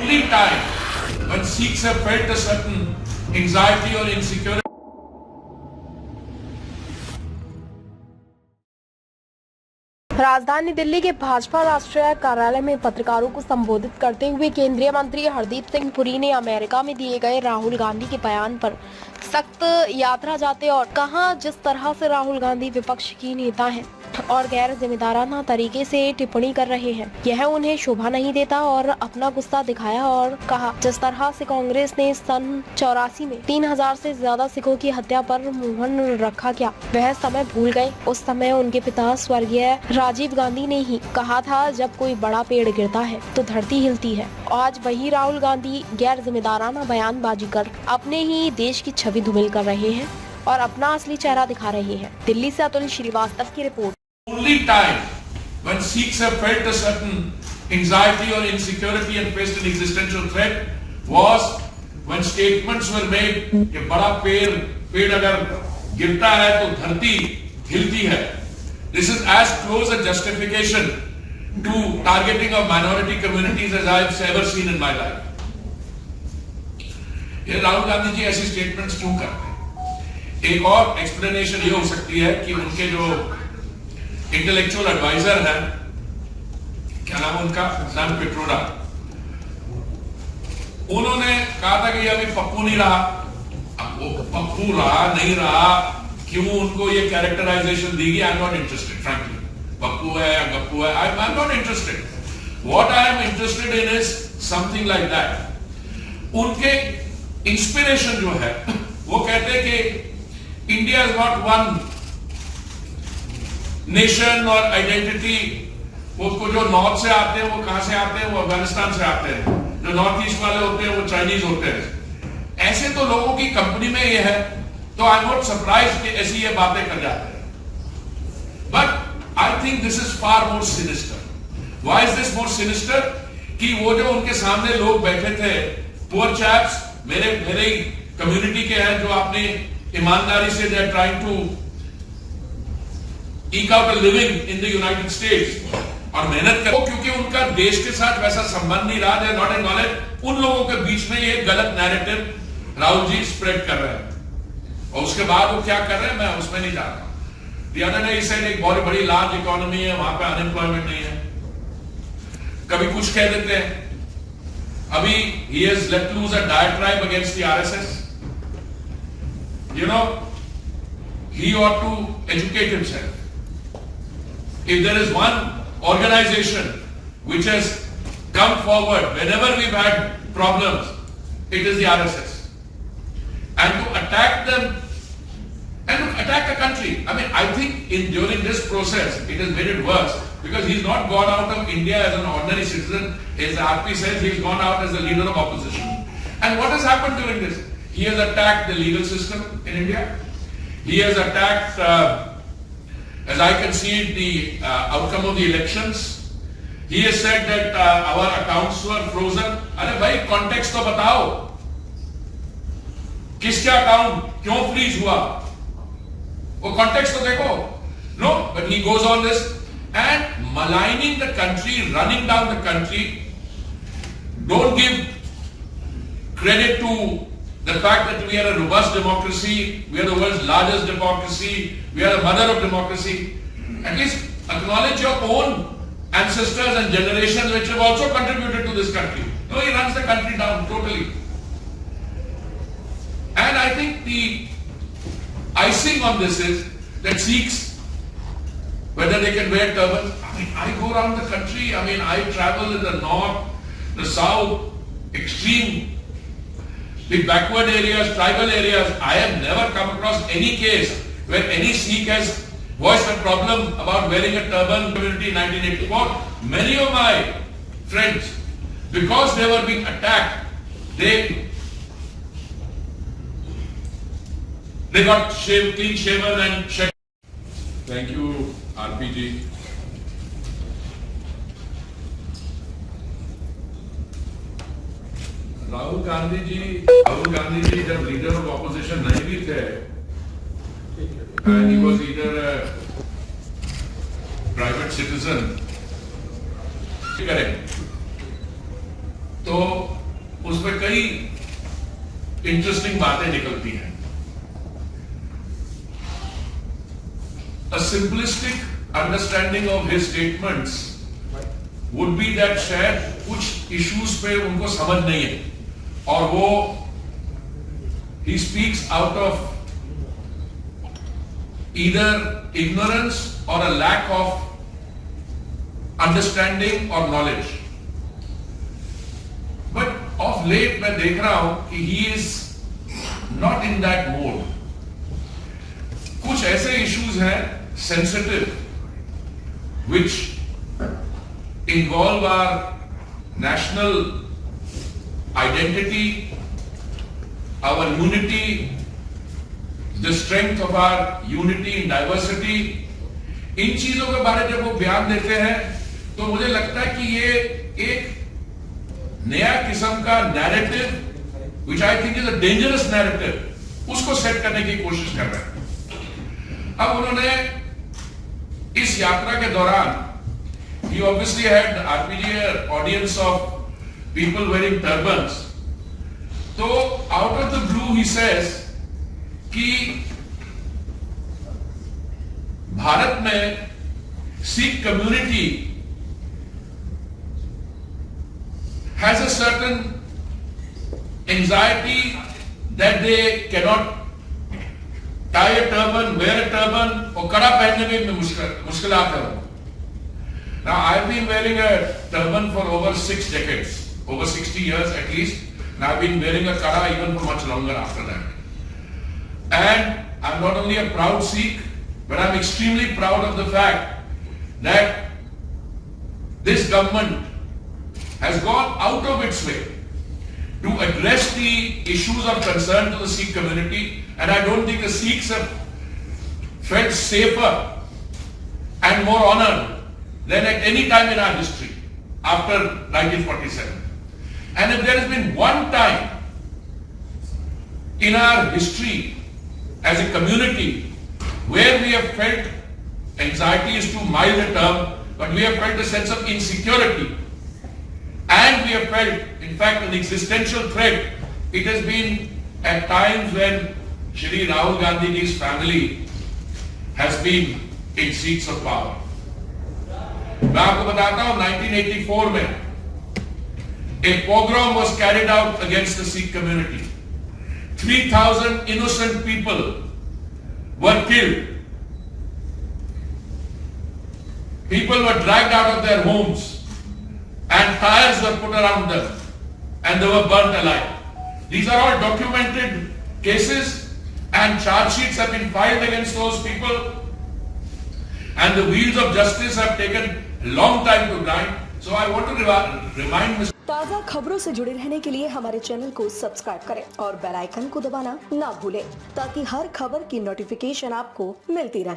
only time when Sikhs have felt a certain anxiety or insecurity. राजधानी दिल्ली के भाजपा राष्ट्रीय कार्यालय में पत्रकारों को संबोधित करते हुए केंद्रीय मंत्री हरदीप सिंह पुरी ने अमेरिका में दिए गए राहुल गांधी के बयान पर सख्त यात्रा जाते और कहा, जिस तरह से राहुल गांधी विपक्ष की नेता हैं और गैर जिम्मेदाराना तरीके से टिप्पणी कर रहे हैं, यह उन्हें शोभा नहीं देता और अपना गुस्सा दिखाया और कहा, जिस तरह से कांग्रेस ने सन 84 में 3000 से ज्यादा सिखों की हत्या पर मुहर रखा, क्या वह समय भूल गए? उस समय उनके पिता स्वर्गीय राजीव गांधी ने ही कहा था, जब कोई बड़ा पेड़ गिरता है तो धरती हिलती है। आज वही राहुल गांधी गैर जिम्मेदाराना बयानबाजी कर अपने ही देश की छवि धूमिल कर रहे हैं और अपना असली चेहरा दिखा रहे हैं। दिल्ली से अतुल श्रीवास्तव की report. Only time when Sikhs have felt a certain anxiety or insecurity and faced an existential threat was when statements were made कि बड़ा पेड़ अगर गिरता है तो धरती हिलती है. This is as close a justification to targeting of minority communities as I have ever seen in my life. ये राहुल गांधी जी ऐसी स्टेटमेंट्स क्यों करते हैं? एक और एक्सप्लेनेशन ये हो सकती है कि उनके जो इंटेलेक्चुअल एडवाइजर है, क्या नाम उनका, सैम पिट्रोडा, उन्होंने कहा था कि ये अभी पप्पू नहीं रहा. अब वो पप्पू रहा नहीं रहा, क्यों उनको ये कैरेक्टराइजेशन दी गई, I am not interested frankly. Pappu है या गप्पू है, I am not interested. What I am interested in is something like that. उनके इंस्पिरेशन जो है वो कहते हैं कि India is not one nation और आइडेंटिटी. वो जो नॉर्थ से आते हैं वो कहां से आते हैं? वो अफगानिस्तान से आते हैं. जो नॉर्थ ईस्ट वाले होते हैं वो चाइनीज होते हैं. ऐसे तो लोगों की कंपनी में ये है, तो आई एम नॉट सरप्राइज कि ऐसी ये बातें कर जाते हैं. But I think this is far more sinister. Why is this more sinister? कि वो जो उनके सामने लोग बैठे थे, पुअर चैप्स, मेरे ही कम्युनिटी के हैं, जो आपने ईमानदारी से they are trying to eke out a living in the United States और मेहनत करो, क्योंकि उनका देश के साथ वैसा संबंध नहीं रहा, they are not acknowledged. उन लोगों के बीच में ये गलत नैरेटिव राहुल जी स्प्रेड कर रहे हैं और उसके बाद वो क्या कर रहे हैं मैं उसमें नहीं जा रहा. The other day he said एक बहुत बड़ी लार्ज इकोनॉमी है, वहां पे अनएम्प्लॉयमेंट नहीं है. कभी कुछ कह देते हैं. अभी he has let loose a diatribe against the RSS. You know, he ought to educate himself. If there is one organization which has come forward whenever we've had problems, it is the RSS. And to attack them and to attack the country. I mean, I think during this process, it has made it worse because he's not gone out of India as an ordinary citizen. As the RP says, he's gone out as the leader of opposition. And what has happened during this? He has attacked the legal system in India. He has attacked, as I can see, the outcome of the elections. He has said that our accounts were frozen. अरे भाई context तो बताओ, किसके account क्यों freeze हुआ? वो context तो देखो. No, but he goes on this and maligning the country, running down the country. Don't give credit to the fact that we are a robust democracy, we are the world's largest democracy, we are the mother of democracy. At least acknowledge your own ancestors and generations which have also contributed to this country. No, he runs the country down totally. And I think the icing on this is that Sikhs, whether they can wear turbans, I mean, I go around the country, I mean, I travel in the north, the south, extreme, the backward areas, tribal areas. I have never come across any case where any Sikh has voiced a problem about wearing a turban. Community in 1984. Many of my friends, because they were being attacked, they got clean shaven and shed. Thank you, RPG. Rahul Gandhi ji जब leader of opposition नहीं भी थे, and he was either a private citizen, करें तो उसमें कई interesting बातें निकलती हैं। A simplistic understanding of his statements would be that शायद कुछ issues पे उनको समझ नहीं है और वो he speaks out of either ignorance or a lack of understanding or knowledge. But of late मैं देख रहा हूं कि he is not in that mode. कुछ ऐसे issues हैं sensitive which involve our national identity, our unity, the strength of our unity in diversity. इन चीजों के बारे में जब वो बयान देते हैं तो मुझे लगता है कि ये एक नया किस्म का narrative which I think is a dangerous narrative, उसको सेट करने की कोशिश कर रहे हैं। अब उन्होंने इस यात्रा के दौरान he obviously had RPG audience of people wearing turbans. तो out of the blue he says कि भारत में Sikh community has a certain anxiety that they cannot tie a turban, wear a turban, और कड़ा पहनने में मुश्किलात है। Now I've been wearing a turban for over 6 decades, over 60 years at least, and I've been wearing a kara even for much longer after that. And I'm not only a proud Sikh, but I'm extremely proud of the fact that this government has gone out of its way to address the issues of concern to the Sikh community, and I don't think the Sikhs have felt safer and more honored than at any time in our history after 1947. And if there has been one time in our history as a community where we have felt, anxiety is too mild a term, but we have felt a sense of insecurity, and we have felt, in fact, an existential threat, it has been at times when Shri Rahul Gandhi's family has been in seats of power. मैं आपको बताता हूं 1984 में a pogrom was carried out against the Sikh community. 3,000 innocent people were killed. People were dragged out of their homes and tires were put around them and they were burnt alive. These are all documented cases and charge sheets have been filed against those people, and the wheels of justice have taken a long time to grind. So I want to remind Mr. ताज़ा खबरों से जुड़े रहने के लिए हमारे channel को subscribe करें और बेल आइकन को दबाना ना भूलें ताकि हर खबर की नोटिफिकेशन आपको मिलती रहे।